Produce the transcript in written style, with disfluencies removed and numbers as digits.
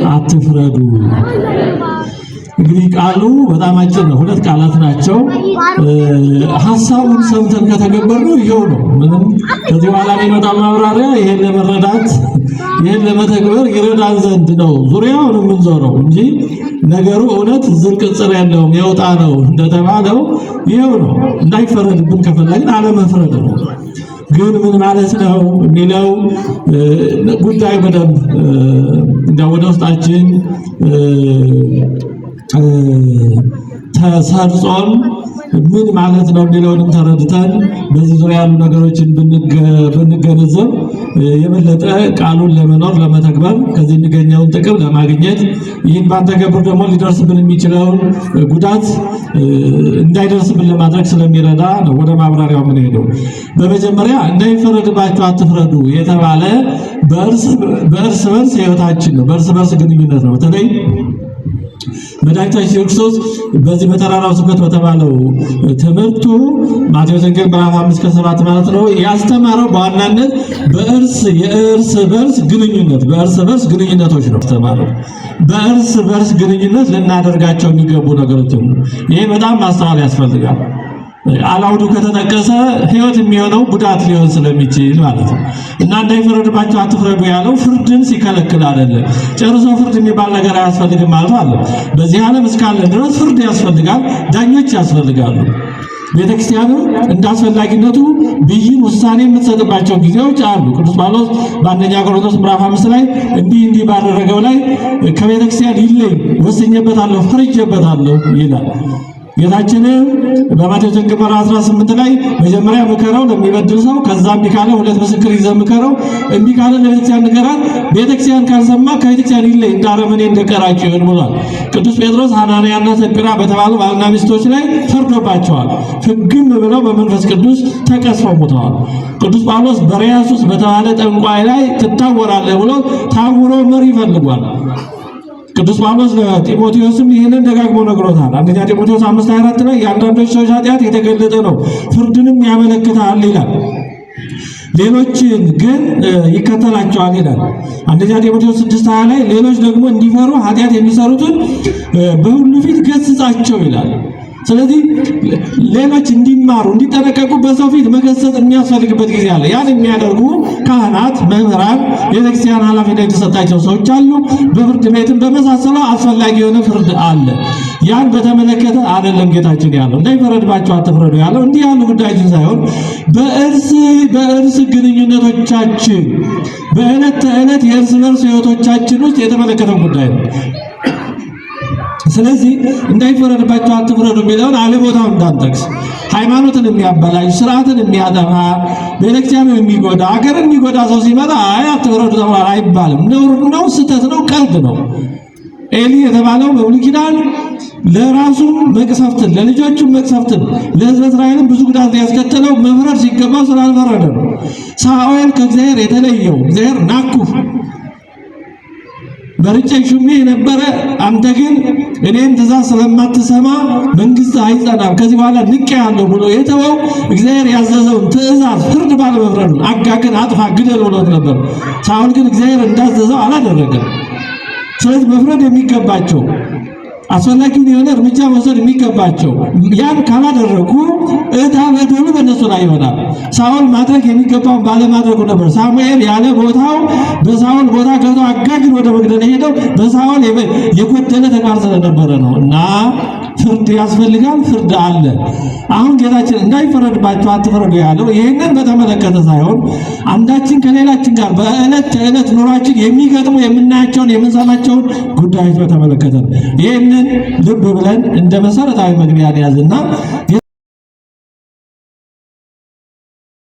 አትፍረዱ። እንግዲህ ቃሉ በጣም አጭር ነው። ሁለት ቃላት ናቸው። ሐሳቡን ሰምተን ከተገበርነው ይሄው ነው። ምንም ከዚህ በኋላ የሚመጣ ማብራሪያ ይሄን ለመረዳት ይሄን ለመተግበር ይረዳን ዘንድ ነው ዙሪያውን የምንዞረው እንጂ ነገሩ እውነት ዝርቅ ጽር ያለውም የውጣ ነው እንደተባለው ይሄው ነው። እንዳይፈረድብን ከፈለግን አለመፍረድ ነው። ግን ምን ማለት ነው የሚለው ጉዳይ በደንብ ወደ ውስጣችን ተሰርጾን ምን ማለት ነው የሚለውንም ተረድተን በዚህ ዙሪያ ያሉ ነገሮችን ብንገነዘብ የበለጠ ቃሉን ለመኖር ለመተግበር ከዚህ የሚገኘውን ጥቅም ለማግኘት ይህን ባንተገብር ደግሞ ሊደርስብን የሚችለውን ጉዳት እንዳይደርስብን ለማድረግ ስለሚረዳ ነው ወደ ማብራሪያው ምን ሄደው። በመጀመሪያ እንዳይፈረድባችሁ አትፍረዱ የተባለ በእርስ በርስ ሕይወታችን ነው። በእርስ በርስ ግንኙነት ነው። በተለይ መድኃኒታችን ክርስቶስ በዚህ በተራራው ስብከት በተባለው ትምህርቱ ማቴዎስ ወንጌል ምዕራፍ 5-7 ማለት ነው ያስተማረው በዋናነት የእርስ በርስ ግንኙነቶች ነው ያስተማረው። በእርስ በርስ ግንኙነት ልናደርጋቸው የሚገቡ ነገሮች ነው። ይሄ በጣም ማስተዋል ያስፈልጋል። አላውዱ ከተጠቀሰ ሕይወት የሚሆነው ጉዳት ሊሆን ስለሚችል ማለት ነው። እና እንዳይፈረድባችሁ አትፍረዱ ያለው ፍርድን ሲከለክል አይደለም። ጨርሶ ፍርድ የሚባል ነገር አያስፈልግም ማለት አለ። በዚህ ዓለም እስካለ ድረስ ፍርድ ያስፈልጋል፣ ዳኞች ያስፈልጋሉ። ቤተክርስቲያኑ እንዳስፈላጊነቱ ብይን ውሳኔ የምትሰጥባቸው ጊዜዎች አሉ። ቅዱስ ጳውሎስ በአንደኛ ቆሮንቶስ ምዕራፍ 5 ላይ እንዲህ ባደረገው ላይ ከቤተክርስቲያን ይለይ ወስኜበታለሁ፣ ፈርጄበታለሁ ይላል። ጌታችንም በማቴዎስ ወንጌል ምዕራፍ 18 ላይ መጀመሪያ ምከረው ለሚበድል ሰው፣ ከዛ እምቢ ካለ ሁለት ምስክር ይዘህ ምከረው፣ እምቢ ካለ ለቤተክርስቲያን ንገራት፣ ቤተክርስቲያን ካልሰማ ከቤተክርስቲያን ይለይ እንደ አረመኔ እንደ ቀራጭ ይሁን ብሏል። ቅዱስ ጴጥሮስ ሐናንያና ሰጲራ በተባሉ ባልና ሚስቶች ላይ ፈርዶባቸዋል። ፍግም ብለው በመንፈስ ቅዱስ ተቀስፈው ሞተዋል። ቅዱስ ጳውሎስ በሪያሱስ በተባለ ጠንቋይ ላይ ትታወራለህ ብሎ ታውሮ መሪ ይፈልጓል። ቅዱስ ጳውሎስ ለጢሞቴዎስም ይህንን ደጋግሞ ነግሮታል። አንደኛ ጢሞቴዎስ 5:24 ላይ የአንዳንዶች ሰዎች ኃጢአት የተገለጠ ነው፣ ፍርድንም ያመለክታል ይላል። ሌሎችን ግን ይከተላቸዋል ይላል። አንደኛ ጢሞቴዎስ 6:20 ላይ ሌሎች ደግሞ እንዲፈሩ ኃጢአት የሚሰሩትን በሁሉ ፊት ገስጻቸው ይላል። ስለዚህ ሌሎች እንዲማሩ እንዲጠነቀቁ በሰው ፊት መገሰጽ የሚያስፈልግበት ጊዜ አለ። ያን የሚያደርጉ ካህናት፣ መምህራን፣ የቤተክርስቲያን ኃላፊነት የተሰጣቸው ሰዎች አሉ። በፍርድ ቤትም በመሳሰለው አስፈላጊ የሆነ ፍርድ አለ። ያን በተመለከተ አይደለም ጌታችን ያለው እንዳይፈረድባችሁ አትፍረዱ ያለው እንዲህ ያሉ ጉዳዮችን ሳይሆን በእርስ ግንኙነቶቻችን በዕለት ተዕለት የእርስ በርስ ሕይወቶቻችን ውስጥ የተመለከተው ጉዳይ ነው። ስለዚህ እንዳይፈረድባችሁ አትፍረዱ የሚለውን አለቦታው እንዳንጠቅስ፣ ሃይማኖትን የሚያበላሽ ስርዓትን የሚያጠፋ ቤተክርስቲያንን የሚጎዳ ሀገርን የሚጎዳ ሰው ሲመጣ አትፍረዱ ተብሏል አይባልም። ነውር ነው፣ ስህተት ነው፣ ቀልድ ነው። ኤሊ የተባለው በብሉይ ኪዳን ለራሱም መቅሰፍትን ለልጆቹም መቅሰፍትን ለሕዝበ እስራኤልም ብዙ ጉዳት ያስከተለው መፍረድ ሲገባው ስላልፈረደ ነው። ሳኦል ከእግዚአብሔር የተለየው እግዚአብሔር ናኩህ በርጬ ሹሜ ነበረ፣ አንተ ግን እኔን ትእዛዝ ስለማትሰማ መንግስት አይጸናም፣ ከዚህ በኋላ ንቄ ያለው ብሎ የተወው እግዚአብሔር ያዘዘውን ትእዛዝ ፍርድ ባለመፍረዱ አጋግን፣ አጥፋ፣ ግደል ብሎት ነበር። ሳኦል ግን እግዚአብሔር እንዳዘዘው አላደረገም። ስለዚህ መፍረድ የሚገባቸው አስፈላጊውን የሆነ እርምጃ መውሰድ የሚገባቸው ያን ካላደረጉ እጣ በደሉ በእነሱ ላይ ይሆናል። ሳኦል ማድረግ የሚገባውን ባለማድረጉ ነበር ሳሙኤል ያለ ቦታው በሳኦል ቦታ ገብቶ አጋግን ወደ መግደል ሄደው በሳኦል የጎደለ ተግባር ስለነበረ ነው። እና ፍርድ ያስፈልጋል፣ ፍርድ አለ። አሁን ጌታችን እንዳይፈረድባችሁ አትፍረዱ ያለው ይህንን በተመለከተ ሳይሆን አንዳችን ከሌላችን ጋር በዕለት ተዕለት ኑሯችን የሚገጥሙ የምናያቸውን የምንሰማቸውን ጉዳዮች በተመለከተ ነው። ይህንን ልብ ብለን እንደ መሰረታዊ መግቢያ ያዝና